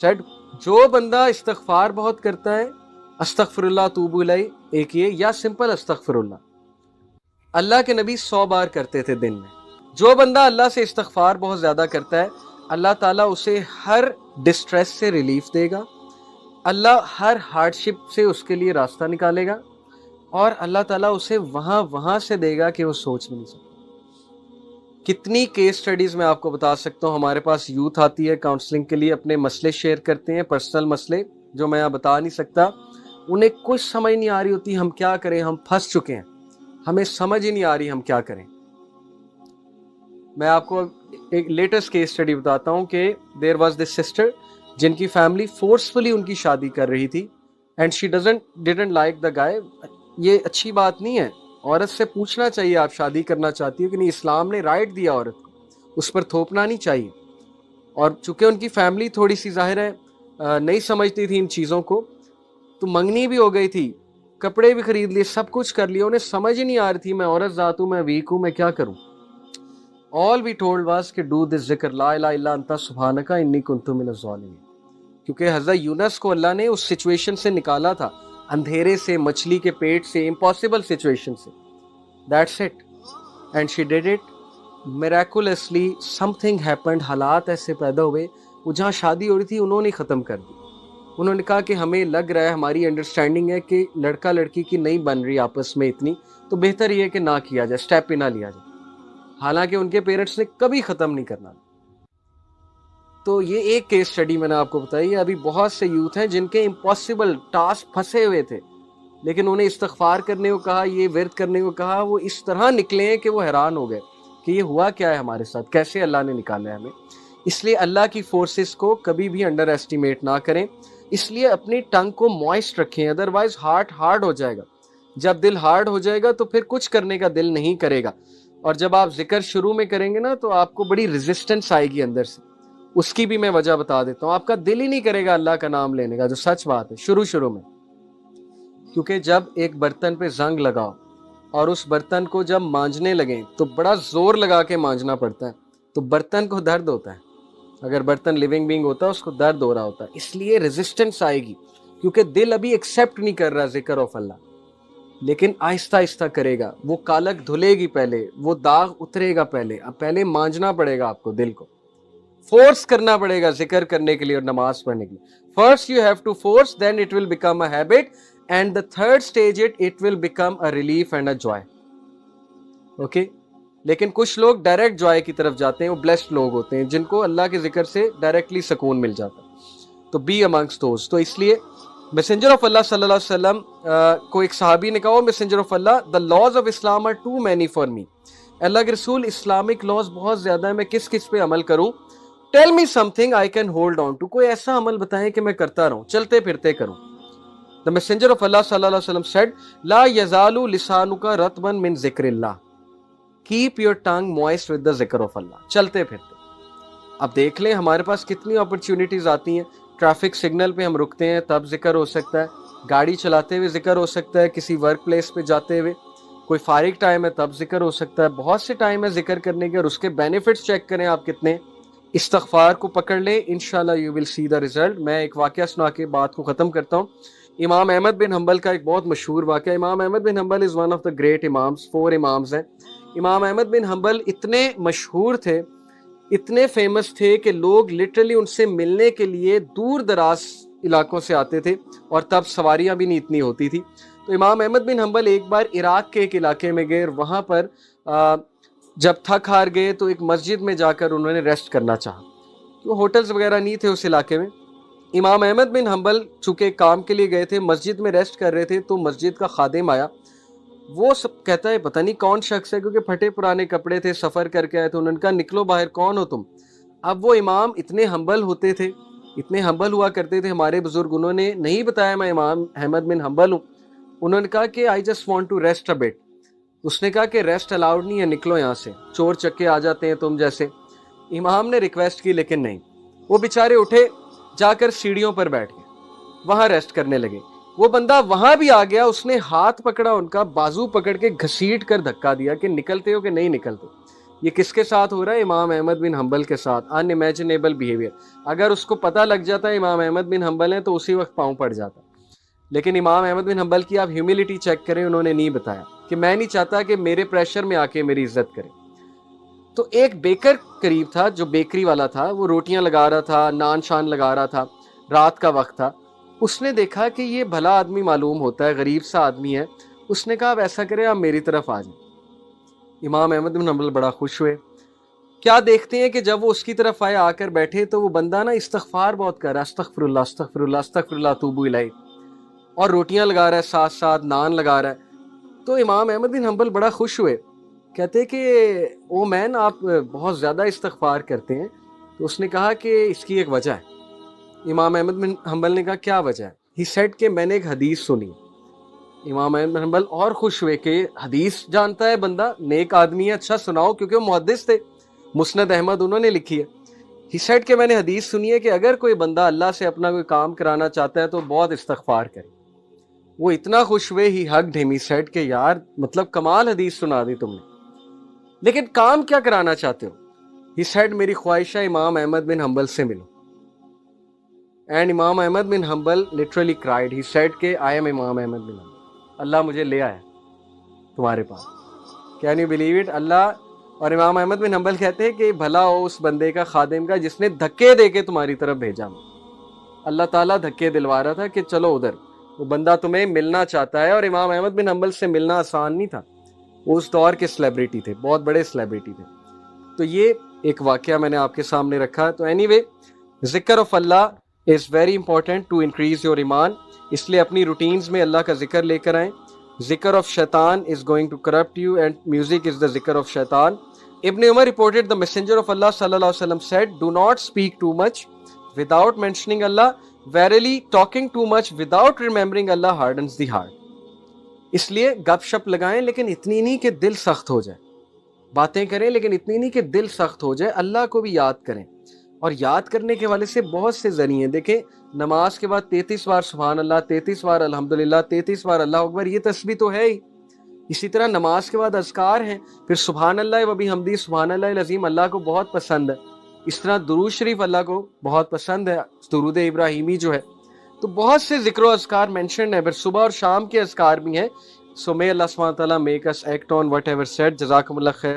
Said जो बंदा इस्तगफार बहुत करता है, अस्तगफिरुल्लाह तूबू इलैह एक ये, या सिंपल अस्तगफिरुल्लाह, अल्लाह के नबी 100 बार करते थे दिन में। जो बंदा अल्लाह से इस्तगफार बहुत ज्यादा करता है, अल्लाह ताला उसे हर डिस्ट्रेस से रिलीफ देगा, अल्लाह हर हार्डशिप से उसके लिए रास्ता निकालेगा, और अल्लाह ताला उसे वहां से देगा कि वो सोच भी नहीं सकता। कितनी केस स्टडीज मैं आपको बता सकता हूँ। हमारे पास यूथ आती है काउंसलिंग के लिए, अपने मसले शेयर करते हैं, पर्सनल मसले जो मैं यहाँ बता नहीं सकता। उन्हें कुछ समझ नहीं आ रही होती हम क्या करें, हम फंस चुके हैं, हमें समझ ही नहीं आ रही हम क्या करें। मैं आपको एक लेटेस्ट केस स्टडी बताता हूँ कि देयर वाज दिस सिस्टर जिनकी फैमिली फोर्सफुली उनकी शादी कर रही थी, and she didn't like the guy. ये अच्छी बात नहीं है, औरत से पूछना चाहिए आप शादी करना चाहती हो कि नहीं। इस्लाम ने राइट दिया औरत को, उस पर थोपना नहीं चाहिए। और चूंकि उनकी फैमिली थोड़ी सी जाहिर है नहीं समझती थी इन चीज़ों को, तो मंगनी भी हो गई थी, कपड़े भी खरीद लिए, सब कुछ कर लिया, उन्हें समझ ही नहीं आ रही थी मैं औरत ज़ात हूँ, मैं वीक हूँ, मैं क्या करूँ। ऑल वी टोल्ड वाज कि डू दिस जिक्र ला इलाहा इल्ला अंता सुब्हानका इन्नी कुन्तु मिनज़ ज़ालिमीन, क्योंकि हज़रत यूनुस को अल्लाह ने उस सिचुएशन से निकाला था, अंधेरे से, मछली के पेट से, इम्पॉसिबल सिचुएशन से। That's it, and she did it मिरेकुलसली। Something happened, हालात ऐसे पैदा हुए, वो जहाँ शादी हो रही थी उन्होंने ख़त्म कर दी। उन्होंने कहा कि हमें लग रहा है, हमारी अंडरस्टैंडिंग है कि लड़का लड़की की नहीं बन रही आपस में इतनी, तो बेहतर ये है कि ना किया जाए, स्टेप ही ना लिया जाए। हालांकि उनके पेरेंट्स ने कभी ख़त्म नहीं करना। तो ये एक केस स्टडी मैंने आपको बताई। अभी बहुत से यूथ हैं जिनके इम्पॉसिबल टास्क फंसे हुए थे, लेकिन उन्हें इस्तगफार करने को कहा, ये विर्द करने को कहा, वो इस तरह निकले हैं कि वो हैरान हो गए कि ये हुआ क्या है हमारे साथ, कैसे अल्लाह ने निकाला है हमें। इसलिए अल्लाह की फोर्सेस को कभी भी अंडर एस्टिमेट ना करें। इसलिए अपनी टंग को मॉइस्ट रखें, अदरवाइज हार्ट हार्ड हो जाएगा। जब दिल हार्ड हो जाएगा तो फिर कुछ करने का दिल नहीं करेगा। और जब आप जिक्र शुरू में करेंगे ना, तो आपको बड़ी रेजिस्टेंस आएगी अंदर से। उसकी भी मैं वजह बता देता हूँ। आपका दिल ही नहीं करेगा अल्लाह का नाम लेने का, जो सच बात है, शुरू में। क्योंकि जब एक बर्तन पे जंग लगाओ और उस बर्तन को जब मांजने लगे तो बड़ा जोर लगा के मांजना पड़ता है, तो बर्तन को दर्द होता है। अगर बर्तन लिविंग बीइंग होता है, उसको दर्द हो रहा होता है, इसलिए रेजिस्टेंस आएगी, क्योंकि दिल अभी एक्सेप्ट नहीं कर रहा जिक्र ऑफ अल्लाह। लेकिन आहिस्ता आहिस्ता करेगा, वो कालक धुलेगी पहले, वो दाग उतरेगा पहले। अब पहले मांजना पड़ेगा आपको, दिल को फोर्स करना पड़ेगा जिक्र करने के लिए और नमाज पढ़ने के लिए। First you have to force, then it will become a habit, and the third stage it will become a relief and a joy. Okay, लेकिन कुछ लोग डायरेक्ट जॉय की तरफ जाते हैं, वो ब्लेस्ड लोग होते हैं जिनको अल्लाह के जिक्र से डायरेक्टली सुकून मिल जाता है। तो बी अमंग्स दोस्त। तो इसलिए मैसेंजर ऑफ अल्लाह सल्लल्लाहु अलैहि वसल्लम को एक सहाबी ने कहा, messenger of Allah, the laws of Islam are too many for me. अल्लाह के रसूल, इस्लामिक लॉज बहुत ज्यादा है, मैं किस किस पे अमल करूं। Tell me something I can hold on to, कोई ऐसा अमल बताएं कि मैं करता रहूं, चलते फिरते करूं। द मैसेंजर ऑफ अल्लाह सल्लल्लाहु अलैहि वसल्लम सेड, ला यजालु लिसानुका रतबन मिन जिक्रिल्लाह, keep your tongue moist with the जिक्र ऑफ अल्लाह। चलते फिरते। अब देख लें हमारे पास कितनी अपॉर्चुनिटीज आती हैं। ट्रैफिक सिग्नल पे हम रुकते हैं तब जिक्र हो सकता है, गाड़ी चलाते हुए जिक्र हो सकता है, किसी वर्क प्लेस पे जाते हुए, कोई फारिग टाइम है तब जिक्र हो सकता है। बहुत से टाइम है जिक्र करने के, और उसके बेनिफिट्स चेक करें आप कितने। इस्तगफार को पकड़ ले, इंशाल्लाह you will see the result. मैं एक वाकया सुना के बात को ख़त्म करता हूँ। इमाम अहमद बिन हम्बल का एक बहुत मशहूर वाकया। Imam Ahmad bin Hanbal is one of the great imams, 4 imams हैं। इमाम अहमद बिन हम्बल इतने मशहूर थे, इतने फेमस थे कि लोग लिटरली उनसे मिलने के लिए दूर दराज इलाकों से आते थे, और तब सवारियां भी नहीं इतनी होती थी। तो इमाम अहमद बिन हम्बल एक बार इराक के एक इलाके में गए, और वहाँ पर जब थक हार गए तो एक मस्जिद में जाकर उन्होंने रेस्ट करना चाहा। तो होटल्स वगैरह नहीं थे उस इलाके में। इमाम अहमद बिन हम्बल चूँकि काम के लिए गए थे, मस्जिद में रेस्ट कर रहे थे, तो मस्जिद का खादिम आया। वो सब कहता है पता नहीं कौन शख्स है, क्योंकि फटे पुराने कपड़े थे, सफ़र करके आए थे। उन्होंने कहा निकलो बाहर, कौन हो तुम। अब वो इमाम इतने हम्बल होते थे, इतने हम्बल हुआ करते थे हमारे बुजुर्ग, उन्होंने नहीं बताया मैं इमाम अहमद बिन हम्बल हूँ। उन्होंने कहा कि I just want to rest a bit. उसने कहा कि रेस्ट अलाउड नहीं है, निकलो यहाँ से, चोर चक्के आ जाते हैं तुम जैसे। इमाम ने रिक्वेस्ट की, लेकिन नहीं। वो बेचारे उठे, जाकर सीढ़ियों पर बैठ गए, वहाँ रेस्ट करने लगे। वो बंदा वहां भी आ गया, उसने हाथ पकड़ा उनका, बाजू पकड़ के घसीट कर धक्का दिया कि निकलते हो कि नहीं निकलते। یہ کس کے ساتھ ہو رہا ہے؟ امام احمد بن حنبل کے ساتھ. ان امیجنیبل بیہیویئر. اگر اس کو پتہ لگ جاتا ہے امام احمد بن حنبل ہیں تو اسی وقت پاؤں پڑ جاتا. لیکن امام احمد بن حنبل کی آپ ہیوملٹی چیک کریں, انہوں نے نہیں بتایا کہ میں نہیں چاہتا کہ میرے پریشر میں آ کے میری عزت کرے. تو ایک بیکر قریب تھا جو بیکری والا تھا, وہ روٹیاں لگا رہا تھا, نان شان لگا رہا تھا, رات کا وقت تھا. اس نے دیکھا کہ یہ بھلا آدمی معلوم ہوتا ہے, غریب سا آدمی ہے. اس نے کہا اب ایسا کرے آپ میری طرف آ جائیں. امام احمد بن حنبل بڑا خوش ہوئے. کیا دیکھتے ہیں کہ جب وہ اس کی طرف آئے, آ کر بیٹھے, تو وہ بندہ نا استغفار بہت کر رہا ہے, استغفر اللہ استغفر اللہ استغفر اللہ توبو الیہ, اور روٹیاں لگا رہا ہے, ساتھ ساتھ نان لگا رہا ہے. تو امام احمد بن حنبل بڑا خوش ہوئے, کہتے کہ او مین آپ بہت زیادہ استغفار کرتے ہیں. تو اس نے کہا کہ اس کی ایک وجہ ہے. امام احمد بن حنبل نے کہا کیا وجہ ہے؟ ہی سیڈ کہ میں نے ایک حدیث سنی. امام احمد بن حنبل اور خوش ہوئے کہ حدیث جانتا ہے بندہ, نیک آدمی ہے, اچھا سناؤ, کیونکہ وہ محدث تھے, مسند احمد انہوں نے لکھی ہے. ہی سیڈ کہ میں نے حدیث سنی ہے کہ اگر کوئی بندہ اللہ سے اپنا کوئی کام کرانا چاہتا ہے تو بہت استغفار کرے. وہ اتنا خوش ہوئے, ہی ہگڈ ہم, ہی سیڈ کہ یار مطلب کمال حدیث سنا دی تم نے, لیکن کام کیا کرانا چاہتے ہو؟ ہی سیڈ میری خواہش ہے امام احمد بن حنبل سے ملو. اینڈ امام احمد بن حنبل literally cried. He said کہ I am امام احمد بن حنبل, اللہ مجھے لے آیا تمہارے پاس. Can you believe it؟ اللہ. اور امام احمد بن حنبل کہتے ہیں کہ بھلا ہو اس بندے کا, خادم کا, جس نے دھکے دے کے تمہاری طرف بھیجا. اللہ تعالیٰ دھکے دلوا رہا تھا کہ چلو ادھر, وہ بندہ تمہیں ملنا چاہتا ہے. اور امام احمد بن حنبل سے ملنا آسان نہیں تھا, وہ اس دور کے سیلیبریٹی تھے, بہت بڑے سیلیبریٹی تھے. تو یہ ایک واقعہ میں نے آپ کے سامنے رکھا. تو اینی وے, ذکر of Allah is very important to increase your ایمان, اس لیے اپنی روٹینز میں اللہ کا ذکر لے کر آئیں. ذکر آف شیطان is going to corrupt you and music is the ذکر آف شیطان. ابن عمر reported the messenger of Allah sallallahu alaihi wasallam said, do not speak too much without mentioning Allah. Verily talking too much without remembering Allah hardens the heart. اس لیے گپ شپ لگائیں لیکن اتنی نہیں کہ دل سخت ہو جائے, باتیں کریں لیکن اتنی نہیں کہ دل سخت ہو جائے. اللہ کو بھی یاد کریں, اور یاد کرنے کے والے سے بہت سے ذریعے ہیں. دیکھیں نماز کے بعد 33 بار سبحان اللہ, 33 بار الحمدللہ, 33 بار اللہ اکبر, یہ تسبیح تو ہے ہی. اسی طرح نماز کے بعد اذکار ہیں, پھر سبحان اللہ و بحمدہ, سبحان اللہ العظیم اللہ کو بہت پسند ہے. اس طرح درود شریف اللہ کو بہت پسند ہے, درود ابراہیمی جو ہے. تو بہت سے ذکر و اذکار مینشنڈ ہیں. پھر صبح اور شام کے اذکار بھی ہیں. سو may Allah subhanahu wa ta'ala make us act on whatever said. جزاکم اللہ خیر.